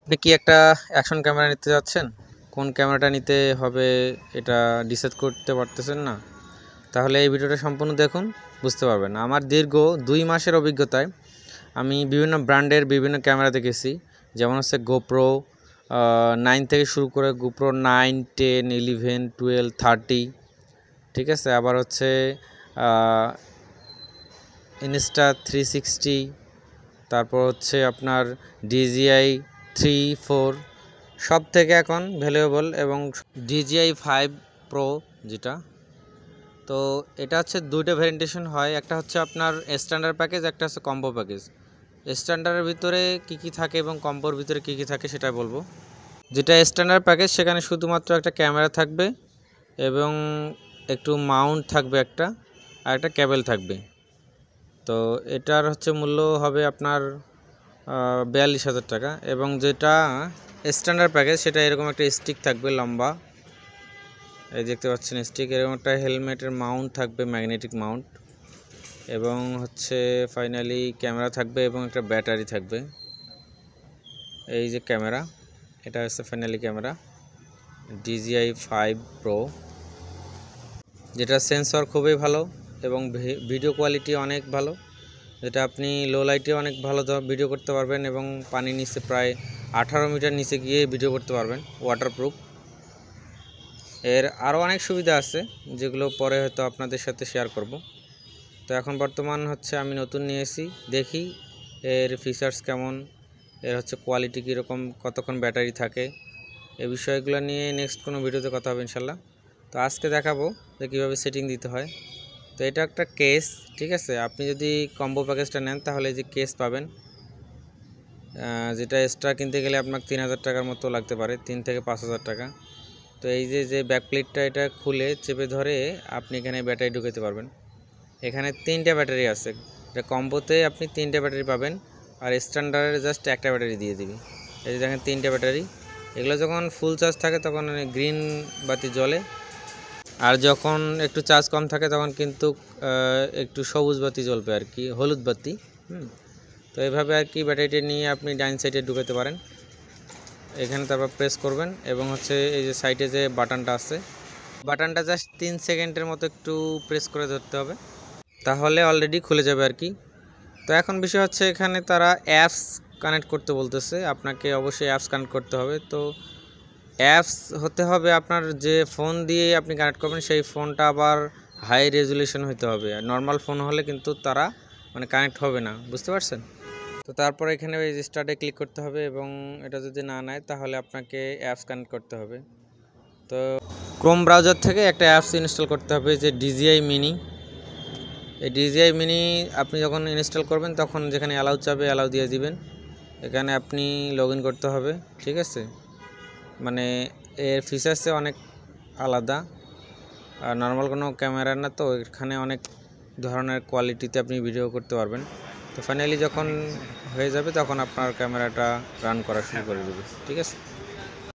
আপনি কি একটা অ্যাকশন ক্যামেরা নিতে যাচ্ছেন? কোন ক্যামেরাটা নিতে হবে এটা ডিসাইড করতে পারতেছেন না? তাহলে এই ভিডিওটা সম্পূর্ণ দেখুন, বুঝতে পারবেন। আমার দীর্ঘ ২ মাসের অভিজ্ঞতায় আমি বিভিন্ন ব্র্যান্ডের বিভিন্ন ক্যামেরা দেখেছি। যেমন হচ্ছে GoPro 9 থেকে শুরু করে GoPro 9, 10, 11, 12, 30, ঠিক আছে? আবার হচ্ছে Insta360, তারপর হচ্ছে আপনার DJI 3, 4, সব থেকে এখন ভ্যালুয়েবল এবং DJI 5 Pro যেটা। তো এটা হচ্ছে দুইটা ভ্যারিয়েন্টেশন হয়, একটা হচ্ছে আপনার স্ট্যান্ডার্ড প্যাকেজ, একটা হচ্ছে কম্বো প্যাকেজ। স্ট্যান্ডার্ডের ভিতরে কি থাকে এবং কম্বোর ভিতরে কি থাকে সেটা বলবো। যেটা স্ট্যান্ডার্ড প্যাকেজ সেখানে শুধুমাত্র একটা ক্যামেরা থাকবে এবং একটু মাউন্ট থাকবে একটা, আর একটা কেবল থাকবে। তো এটার হচ্ছে মূল্য হবে আপনার 42,000 টাকা। এবং যেটা স্ট্যান্ডার্ড প্যাকেজ সেটা এরকম একটা স্টিক থাকবে লম্বা, এই দেখতে পাচ্ছেন স্টিক, এরকম একটা হেলমেটের মাউন্ট থাকবে, ম্যাগনেটিক মাউন্ট, এবং হচ্ছে ফাইনালি ক্যামেরা থাকবে এবং একটা ব্যাটারি থাকবে। এই যে ক্যামেরা, এটা হচ্ছে ফাইনালি ক্যামেরা DJI 5 Pro, যেটা সেন্সর খুবই ভালো এবং ভিডিও কোয়ালিটি অনেক ভালো। যেটা আপনি লো লাইটে অনেক ভালো ভিডিও করতে পারবেন এবং পানির নিচে প্রায় 18 মিটার নিচে গিয়ে ভিডিও করতে পারবেন, ওয়াটারপ্রুফ। এর আরও অনেক সুবিধা আছে যেগুলো পরে হয়তো আপনাদের সাথে শেয়ার করব। তো এখন বর্তমান হচ্ছে আমি নতুন নিয়েছি, দেখি এর ফিচার্স কেমন, এর হচ্ছে কোয়ালিটি কীরকম, কতক্ষণ ব্যাটারি থাকে, এই বিষয়গুলো নিয়ে নেক্সট কোনো ভিডিওতে কথা হবে ইনশাল্লাহ। তো আজকে দেখাবো যে কীভাবে সেটিং দিতে হয়। তো এটা একটা কেস, ঠিক আছে? আপনি যদি কম্বো প্যাকেজটা নেন তাহলে এই যে কেস পাবেন, যেটা এক্সট্রা কিনতে গেলে আপনার 3,000 টাকার মতো লাগতে পারে, 3 থেকে 5,000 টাকা। তো এই যে ব্যাক প্লেটটা, এটা খুলে চেপে ধরে আপনি এখানে ব্যাটারি ঢুকাতে পারবেন। এখানে 3টা ব্যাটারি আছে, এটা কম্বোতে আপনি 3টা ব্যাটারি পাবেন, আর স্ট্যান্ডার্ডে জাস্ট একটা ব্যাটারি দিয়ে দিবি। এই যে দেখেন 3টা ব্যাটারি, এগুলো যখন ফুল চার্জ থাকে তখন গ্রিন বাতি জ্বলে, আর যখন একটু চার্জ কম থাকে তখন কিন্তু একটু সবুজ বাতি জ্বলবে আর কি, হলুদ বাতি। তো এইভাবে আর কি ব্যাটারিটা নিয়ে আপনি ডাইন সাইডে ঢুকাতে পারেন। এখানে তারপর প্রেস করবেন এবং হচ্ছে এই যে সাইডে যে বাটনটা আছে, বাটনটা জাস্ট 3 সেকেন্ডের মতো একটু প্রেস করে ধরতে হবে, তাহলে অলরেডি খুলে যাবে আর কি। তো এখন বিষয় হচ্ছে এখানে তারা অ্যাপস কানেক্ট করতে বলতেছে, আপনাকে অবশ্যই অ্যাপস কানেক্ট করতে হবে। তো অ্যাপস হতে হবে আপনার যে ফোন দিয়ে আপনি কানেক্ট করবেন সেই ফোনটা আবার হাই রেজুলেশন হতে হবে, আর নর্মাল ফোন হলে কিন্তু তারা কানেক্ট হবে না, বুঝতে পারছেন? তো তারপর এখানে রেজিস্টারে ক্লিক করতে হবে এবং এটা যদি না নেয় তাহলে আপনাকে অ্যাপস কানেক্ট করতে হবে। তো ক্রোম ব্রাউজার থেকে একটা অ্যাপস ইনস্টল করতে হবে, যে DJI মিনি। এই DJI মিনি আপনি যখন ইনস্টল করবেন তখন যেখানে অ্যালাউ চাবে অ্যালাউ দিয়ে দিবেন, এখানে আপনি লগ ইন করতে হবে, ঠিক আছে? এর ফিচার্সে অনেক আলাদা, আর নর্মাল কোনো ক্যামেরা না, তো এখানে অনেক ধরনের কোয়ালিটিতে আপনি ভিডিও করতে পারবেন। তো ফাইনালি যখন হয়ে যাবে তখন আপনার ক্যামেরাটা রান করা শুরু করে দেবে, ঠিক আছে?